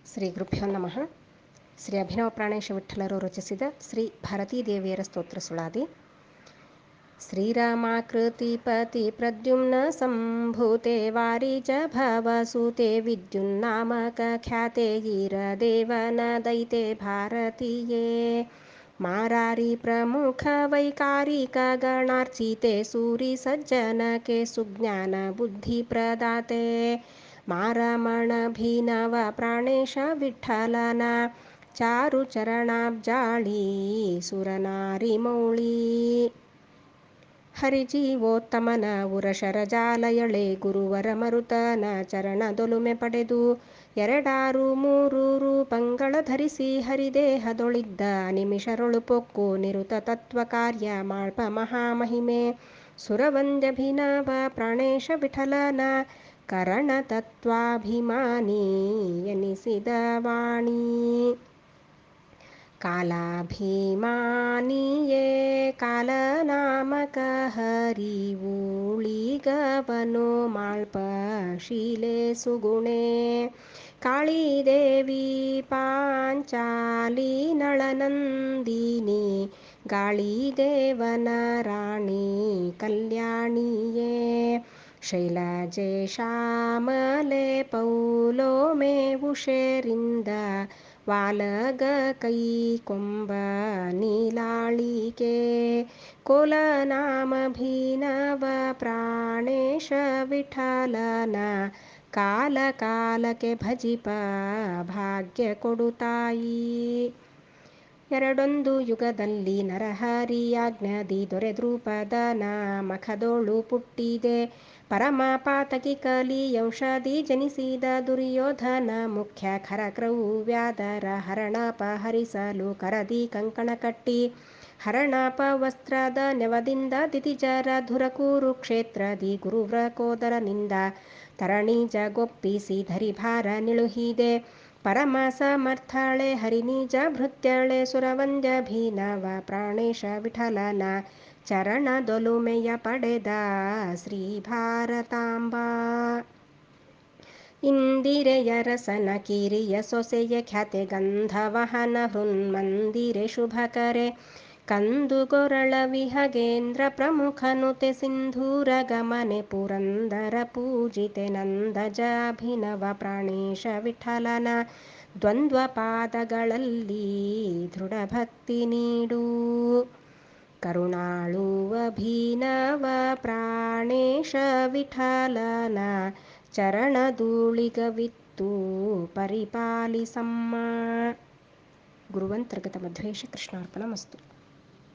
ಶ್ರೀ ಗುರುಭ್ಯೋ ನಮಃ. ಶ್ರೀ ಅಭಿನವ ಪ್ರಾಣೇಶ ವಿಠ್ಠಲರು ರಚಿಸಿದ ಶ್ರೀ ಭಾರತೀದೇವಿಯರ ಸ್ತೋತ್ರ ಸುಳಾದಿ. ಶ್ರೀರಾಮಾಕೃತಿಪತಿ ಪ್ರದ್ಯುಮ್ನ ಸಂಭೂತೆ ವಾರಿಜ ಭವಸೂತೆ ವಿದ್ಯುನ್ನಾಮಕ ಖ್ಯಾತೆ ಗೀರದೇವನ ದೈತೆ ಭಾರತೀಯೇ ಮಾರಾರಿ ಪ್ರಮುಖ ವೈಕಾರಿಕ ಗಣಾರ್ಚಿತೆ ಸೂರಿ ಸಜ್ಜನಕೆ ಸುಜ್ಞಾನ ಬುದ್ಧಿ ಪ್ರದಾತೆ ಮಾರಮಣಭಿನವ ಪ್ರಾಣೇಶ ವಿಠ್ಠಲನ ಚಾರು ಚರಣಾಬ್ಜಾಳಿ ಸುರನಾರಿ ಮೌಳಿ ಹರಿಜೀವೋತ್ತಮನ ಉರಶರಜಾಲಯಳೆ ಗುರುವರ ಮರುತನ ಚರಣದೊಲುಮೆ ಪಡೆದು ಎರಡಾರು ಮೂರು ರೂಪಂಗಳ ಧರಿಸಿ ಹರಿದೇಹದೊಳಿದ್ದ ನಿಮಿಷರೊಳು ಪೊಕ್ಕು ನಿರುತ ತತ್ವ ಕಾರ್ಯ ಮಾಳ್ಪ ಮಹಾಮಹಿಮೆ ಸುರವಂದ್ಯಭಿನವ ಪ್ರಾಣೇಶ ವಿಠಲನ ಕರಣ ತತ್ವಾಭಿಮಾನಿ ಎನಿಸಿದ ವಾಣಿ ಕಾಲಾಭಿಮಾನಿಯೇ ಕಾಲನಾಮಕ ಹರಿವೂಳಿಗವನು ಮಾಳ್ಪ ಶೀಲೆ ಸುಗುಣೆ ಕಾಳಿದೇವಿ ಪಾಂಚಾಲಿ ನಳನಂದಿನಿ ಗಾಳಿದೇವನ ರಾಣಿ ಕಲ್ಯಾಣಿಯೇ ಶೈಲಜೆ ಶ್ಯಾಮಲೆ ಪೌಲೋಮೆ ಉಷೇರಿಂದ ವಾಲಗ ಕೈಕೊಂಬ ನೀಲಾಳಿಕೆ ಕೋಲನಾಮಭಿನವ ಪ್ರಾಣೇಶ ವಿಠಲನ ಕಾಲ ಕಾಲಕ್ಕೆ ಭಜಿಪ ಭಾಗ್ಯ ಕೊಡುತ್ತಾಯಿ ಎರಡೊಂದು ಯುಗದಲ್ಲಿ ನರಹರಿಯಾಜ್ಞದಿ ದೊರೆದ್ರೂಪದನ ಮಖದೋಳು ಪುಟ್ಟಿದೆ ಪರಮ ಪಾತಕಿ ಕಲಿಯೌಷಧಿ ಜನಿಸಿದ ದುರ್ಯೋಧನ ಮುಖ್ಯ ಖರಕ್ರೌವ್ಯಾದರ ಹರಣಪಹರಿಸಲು ಕರದಿ ಕಂಕಣ ಕಟ್ಟಿ ಹರಣಪ ವಸ್ತ್ರದ ನೆವದಿಂದ ದಿತಿಜರ ಧುರ ಕುರುಕ್ಷೇತ್ರದಿ ಗುರುವ್ರಕೋದರನಿಂದ ತರಣಿಜಗೊಪ್ಪಿಸಿ ಧರಿಭಾರ ನಿಳುಹಿದೆ ಪರಮ ಸಮರ್ಥಳೆ ಹರಿನಿಜ ಭೃತ್ಯಳೆ ಸುರವಂದ್ಯಭಿನವ ಪ್ರಾಣೇಶ ವಿಠಲನ ಚರಣದೊಲುಮೆಯ ಪಡೆದ ಶ್ರೀ ಭಾರತಾಂಬಾ ಇಂದಿರೆಯ ರಸನ ಕಿರಿಯ ಸೊಸೆಯ ಖ್ಯಾತೆ ಗಂಧವಹನ ಹೃನ್ಮಂದಿರೆ ಶುಭಕರೆ ಕಂದುಗೊರಳ ವಿಹಗೇಂದ್ರ ಪ್ರಮುಖನುತೆ ಸಿಂಧೂರ ಗಮನೆ ಪುರಂದರ ಪೂಜಿತೆ ನಂದಜಾಭಿನವ ಪ್ರಾಣೇಶ ವಿಠಲನ ದ್ವಂದ್ವ ಪಾದಗಳಲ್ಲಿ ದೃಢ ಭಕ್ತಿ ನೀಡು ಕರುಣಾಳು ಅಭಿನವ ಪ್ರಾಣೇಶ ವಿಠಲನ ಚರಣಧೂಳಿಗವಿತ್ತು ಪರಿಪಾಲಿಸಮ್ಮ. ಗುರುವಂತರ್ಗತ ಮಧ್ವೇಶ ಕೃಷ್ಣಾರ್ಪಣಮಸ್ತು.